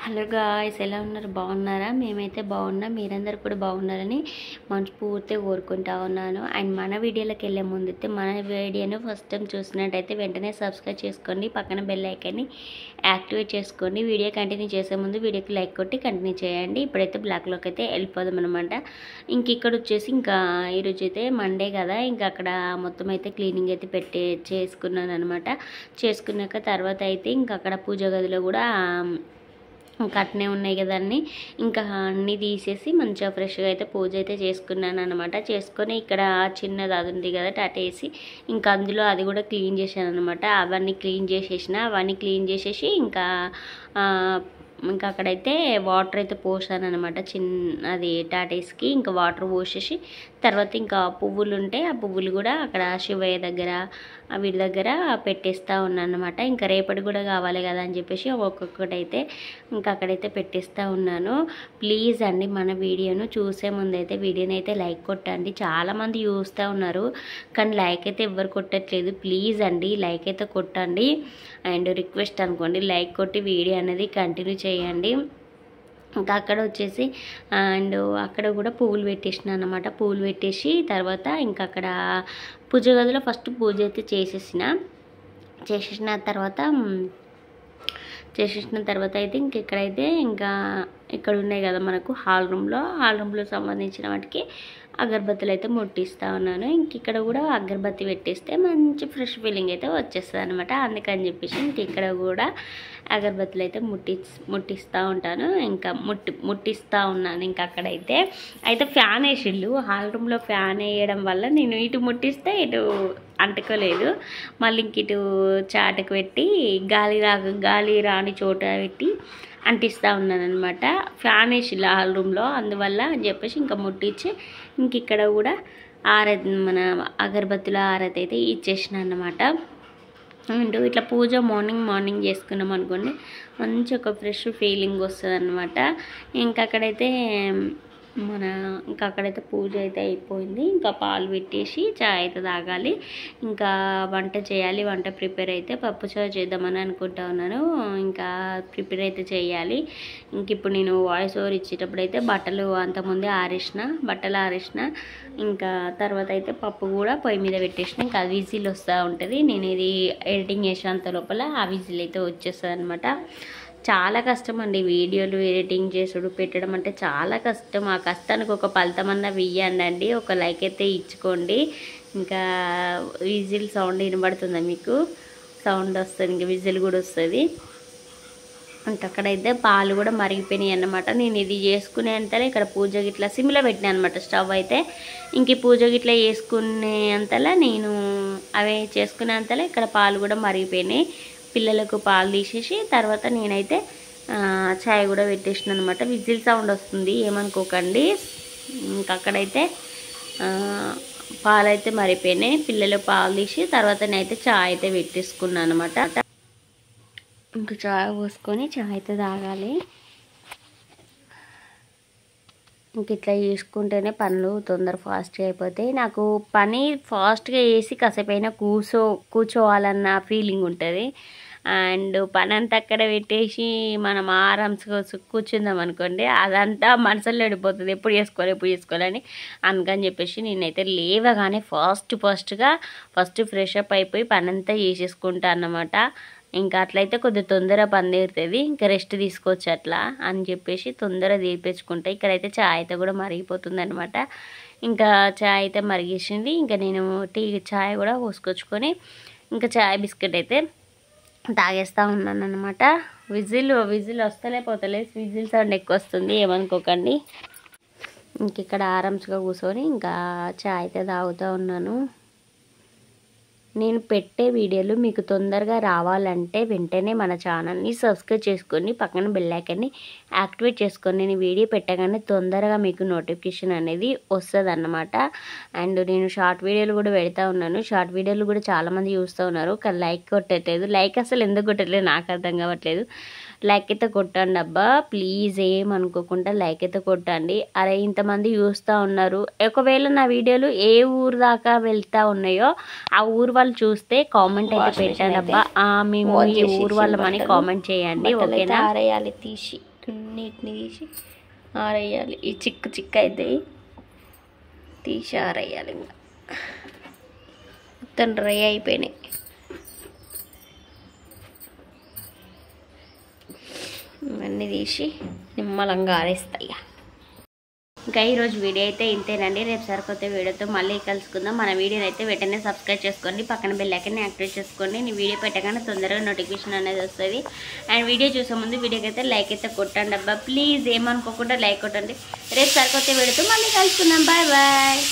Hello guys, ఎలా ఉన్నారు? బాగున్నారా? మేమైతే బాగున్నాం. మీరందరూ కూడా బాగున్నారని మనస్ఫూర్తిగా కోరుకుంటా ఉన్నాను. అండ్ మన వీడియోలోకి వెళ్ళే ముందైతే మన వీడియోను ఫస్ట్ టైం చూసినట్టయితే వెంటనే సబ్స్క్రైబ్ చేసుకోండి, పక్కన బెల్ ఐకాన్ని యాక్టివేట్ చేసుకోండి. వీడియో కంటిన్యూ చేసే ముందు వీడియోకి లైక్ కొట్టి కంటిన్యూ చేయండి. ఇప్పుడైతే బ్లాక్లోకి అయితే వెళ్ళిపోదాం అనమాట. ఇక్కడ వచ్చేసి ఇంకా ఈరోజు అయితే మండే కదా, ఇంకా అక్కడ మొత్తం అయితే క్లీనింగ్ అయితే చేసుకున్నాను అనమాట. చేసుకున్నాక తర్వాత అయితే ఇంకా అక్కడ పూజ గదిలో కూడా ఇంకా అట్నే ఉన్నాయి కదండి, ఇంకా అన్నీ తీసేసి మంచిగా ఫ్రెష్గా అయితే పూజ అయితే చేసుకున్నాను అనమాట. చేసుకొని ఇక్కడ చిన్నది అది ఉంది కదా టాటేసి, ఇంకా అందులో అది కూడా క్లీన్ చేశాను అనమాట. అవన్నీ క్లీన్ చేసేసి ఇంకా అక్కడైతే వాటర్ అయితే పోసాను అనమాట. అది టాటేస్కి ఇంకా వాటర్ పోసేసి తర్వాత ఇంకా పువ్వులు ఉంటే ఆ పువ్వులు కూడా అక్కడ శివయ్య దగ్గర వీటి దగ్గర పెట్టేస్తూ ఉన్నాను అనమాట. ఇంకా రేపటి కూడా కావాలి కదా అని చెప్పేసి ఒక్కొక్కటైతే ఇంకా అక్కడైతే పెట్టేస్తూ ఉన్నాను. ప్లీజ్ అండి, మన వీడియోను చూసే ముందైతే వీడియోని అయితే లైక్ కొట్టండి. చాలామంది చూస్తూ ఉన్నారు కానీ లైక్ అయితే ఎవ్వరు కొట్టట్లేదు. ప్లీజ్ అండి, లైక్ అయితే కొట్టండి. అండ్ రిక్వెస్ట్ అనుకోండి, లైక్ కొట్టి వీడియో అనేది కంటిన్యూ చేయండి. ఇంకా అక్కడ వచ్చేసి అండ్ అక్కడ కూడా పువ్వులు పెట్టేసిన అనమాట. పువ్వులు పెట్టేసి తర్వాత ఇంకా అక్కడ పూజ గదిలో ఫస్ట్ పూజ అయితే చేసేసిన తర్వాత అయితే ఇంకెక్కడైతే ఇంకా ఇక్కడ ఉన్నాయి కదా మనకు హాల్ రూమ్లో సంబంధించిన వాటికి అగరబత్తులు అయితే ముట్టిస్తూ ఉన్నాను. ఇక్కడ కూడా అగరబత్తి పెట్టేస్తే మంచి ఫ్రెష్ ఫీలింగ్ అయితే వచ్చేస్తుంది అనమాట. అందుకని చెప్పేసి ఇక్కడ కూడా అగరబత్తులు అయితే ముట్టిస్తూ ఉంటాను. ఇంకా ముట్టిస్తూ ఉన్నాను. ఇంకా అక్కడైతే ఫ్యాన్ వేసిళ్ళు. హాల్ రూమ్లో ఫ్యాన్ వేయడం వల్ల నేను ఇటు ముట్టిస్తే ఇటు అంటుకోలేదు. మళ్ళీ ఇటు చాటకు పెట్టి గాలి రాని చోట పెట్టి అంటిస్తూ ఉన్నాను అనమాట. ఫ్యాన్ వేసిళ్ళు హాల్ రూమ్లో, అందువల్ల అని చెప్పేసి ఇంకా ముట్టించి ఇక్కడ కూడా మన అగరబత్తుల ఆరతి అయితే ఇచ్చేసిన అన్నమాట. అండ్ ఇట్లా పూజ మార్నింగ్ చేసుకున్నాం అనుకోండి, మంచి ఒక ఫ్రెష్ ఫీలింగ్ వస్తుంది అనమాట. అక్కడైతే పూజ అయితే అయిపోయింది. ఇంకా పాలు పెట్టేసి చాయ్ అయితే తాగాలి. ఇంకా వంట చేయాలి. వంట ప్రిపేర్ అయితే పప్పుచారు చేద్దామని అనుకుంటా ఉన్నాను. ఇంకా ప్రిపేర్ అయితే చేయాలి. ఇప్పుడు నేను వాయిస్ ఓవర్ ఇచ్చేటప్పుడు అయితే బట్టలు అంతకుముందే బట్టలు ఆరేసిన. ఇంకా తర్వాత అయితే పప్పు కూడా పొయ్యి మీద పెట్టేసిన. ఇంకా అది విజిల్ వస్తూ ఉంటుంది. నేను ఇది ఎడిటింగ్ చేసేంత లోపల ఆ విజిల్ అయితే వచ్చేస్తుంది అనమాట. చాలా కష్టం అండి వీడియోలు ఎడిటింగ్ చేసుడు పెట్టడం అంటే చాలా కష్టం. ఆ కష్టానికి ఒక ఫలితమన్నా ఇవ్వండి, ఒక లైక్ అయితే ఇచ్చుకోండి. ఇంకా విజిల్ సౌండ్ వినబడుతుందా మీకు? సౌండ్ వస్తుంది, ఇంకా విజిల్ కూడా వస్తుంది. అక్కడైతే పాలు కూడా మరిగిపోయినాయి అన్నమాట. నేను ఇది చేసుకునే అంతలో ఇక్కడ పూజ గిట్లా సిమ్లో పెట్టినా అనమాట స్టవ్ అయితే. ఇంక పూజ గిట్లా చేసుకునే అంతలా నేను అవే చేసుకునే అంతలో ఇక్కడ పాలు కూడా మరిగిపోయినాయి. పిల్లలకు పాలు తీసేసి తర్వాత నేనైతే చాయ్ కూడా పెట్టేసిన అనమాట. విజిల్ సౌండ్ వస్తుంది, ఏమనుకోకండి. అక్కడైతే పాలు అయితే మరిపోయినాయి. పిల్లలు పాలు తీసి తర్వాత నేనైతే చాయ్ అయితే పెట్టేసుకున్నాను అనమాట. ఇంకా చాయ్ పోసుకొని చాయ్ అయితే తాగాలి. ఇట్లా చేసుకుంటేనే పనులు ఫాస్ట్గా అయిపోతాయి. నాకు పని ఫాస్ట్గా చేసి కాసేపైనా కూర్చోవాలన్న ఫీలింగ్ ఉంటుంది. అండ్ పని అంతా అక్కడ పెట్టేసి మనం ఆరామ్స్గా కూర్చుందాం అనుకోండి, అదంతా మనసులో వెళ్ళిపోతుంది. ఎప్పుడు చేసుకోవాలని అందుకని చెప్పేసి నేనైతే లేవగానే ఫస్ట్ ఫ్రెష్ అప్ అయిపోయి పని అంతా చేసేసుకుంటా అన్నమాట. ఇంకా అట్లయితే కొద్దిగా తొందర పని తీరుతుంది, ఇంకా రెస్ట్ తీసుకోవచ్చు అట్లా అని చెప్పేసి తొందర తీర్పించుకుంటా. ఇక్కడైతే చాయ్ అయితే కూడా మరిగిపోతుంది అనమాట. ఇంకా చాయ్ అయితే మరిగేసింది. ఇంకా నేను చాయ్ కూడా పోసుకొచ్చుకొని ఇంకా చాయ్ బిస్కెట్ అయితే తాగేస్తూ ఉన్నాను అనమాట. విజిల్ వస్తలే విజిల్ సౌండ్ ఎక్కువ వస్తుంది, ఏమనుకోకండి. ఇక్కడ ఆరామ్స్గా కూర్చొని ఇంకా చాయ్ అయితే తాగుతూ ఉన్నాను. నేను పెట్టే వీడియోలు మీకు తొందరగా రావాలంటే వెంటనే మన ఛానల్ని సబ్స్క్రైబ్ చేసుకొని పక్కన బెల్ ఐకాన్ని యాక్టివేట్ చేసుకొని నేను వీడియో పెట్టగానే తొందరగా మీకు నోటిఫికేషన్ అనేది వస్తుంది అన్నమాట. అండ్ నేను షార్ట్ వీడియోలు కూడా పెడతా ఉన్నాను. షార్ట్ వీడియోలు కూడా చాలామంది చూస్తూ ఉన్నారు కానీ లైక్ కొట్టట్లేదు. లైక్ అసలు ఎందుకు కొట్టట్లేదు నాకు అర్థం కావట్లేదు. లైక్ అయితే కొట్టండి అబ్బా, ప్లీజ్ ఏమనుకోకుండా లైక్ అయితే కొట్టండి. అరే ఇంతమంది చూస్తూ ఉన్నారు. ఒకవేళ నా వీడియోలు ఏ ఊరు దాకా వెళ్తూ ఉన్నాయో ఆ ఊరు వాళ్ళు చూస్తే కామెంట్ అయితే పెట్టండి అబ్బా, మేము ఈ ఊరు వాళ్ళమని కామెంట్ చేయండి, ఓకేనా? ఆరేయాలి తీసి అన్నిటిని తీసి ఆరేయాలి. ఈ చిక్కు అవుతాయి, తీసి ఆరేయాలి. ఇంకా మొత్తం డ్రై అయిపోయినాయి. ఇవన్నీ తీసి నిమ్మలంగా ఆరేస్తాయి. ఇంకా ఈరోజు వీడియో అయితే ఇంతేనండి. రేపు సరికొత్త వీడియోతో మళ్ళీ కలుసుకుందాం. మన వీడియోని అయితే వెంటనే సబ్స్క్రైబ్ చేసుకోండి, పక్కన బెల్ ఐకాన్ని యాక్టివేట్ చేసుకోండి. నేను వీడియో పెట్టగానే తొందరగా నోటిఫికేషన్ అనేది వస్తుంది. అండ్ వీడియో చూసే ముందు వీడియోకి అయితే లైక్ అయితే కొట్టండి అబ్బా, ప్లీజ్ ఏమనుకోకుండా లైక్ కొట్టండి. రేపు సరికొత్త వీడియోతో మళ్ళీ కలుసుకుందాం. Bye bye.